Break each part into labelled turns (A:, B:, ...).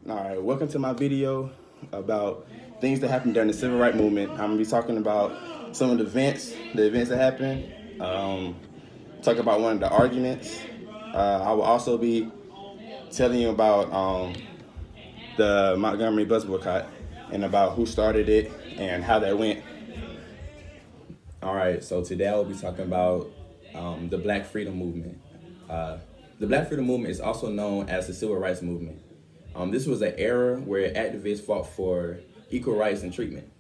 A: All right, welcome to my video about things that happened during the Civil Rights Movement. I'm gonna be talking about some of the events that happened. Talk about one of the arguments. I will also be telling you about the Montgomery bus boycott and about who started it and how that went. All right, so today I will be talking about the Black Freedom Movement. The Black Freedom Movement is also known as the Civil Rights Movement. This was an era where activists fought for equal rights and treatment.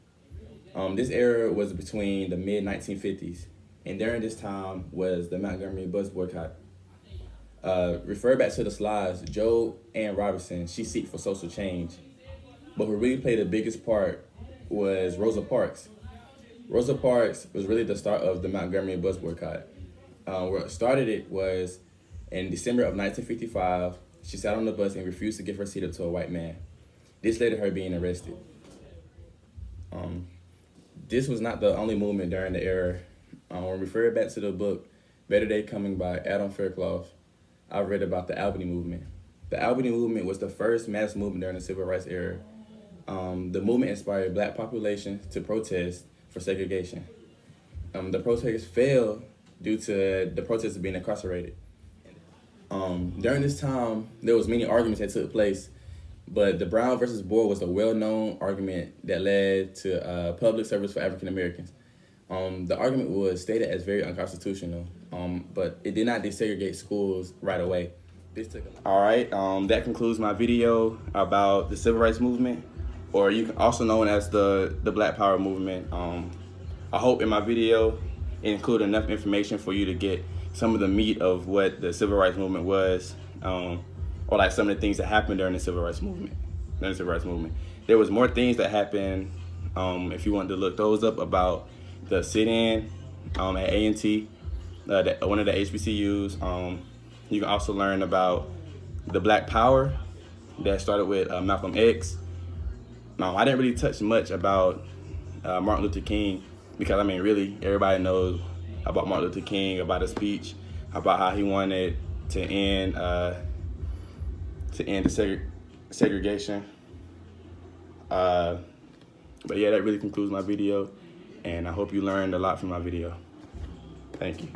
A: This era was between the mid-1950s, and during this time was the Montgomery bus boycott. Refer back to the slides, Jo Ann Robinson, she seeked for social change. But who really played the biggest part was Rosa Parks. Rosa Parks was really the start of the Montgomery bus boycott. What started it was in December of 1955, she sat on the bus and refused to give her seat up to a white man. This led to her being arrested. This was not the only movement during the era. When referred back to the book, Better Day Coming by Adam Fairclough, I read about the Albany movement. The Albany movement was the first mass movement during the Civil Rights era. The movement inspired black populations to protest for segregation. The protests failed due to the protesters being incarcerated. During this time, there was many arguments that took place, but the Brown versus Board was a well-known argument that led to public service for African Americans. The argument was stated as very unconstitutional, but it did not desegregate schools right away. All right, that concludes my video about the Civil Rights Movement, or you can also known as the Black Power movement. I hope in my video it included enough information for you to get some of the meat of what the Civil Rights Movement was, or like some of the things that happened during the Civil Rights Movement. There was more things that happened, if you wanted to look those up, about the sit-in at A&T, one of the HBCUs. You can also learn about the Black Power that started with Malcolm X. I didn't really touch much about Martin Luther King because, I mean, really, everybody knows about Martin Luther King, about his speech, about how he wanted to end the segregation. But yeah, that really concludes my video, and I hope you learned a lot from my video. Thank you.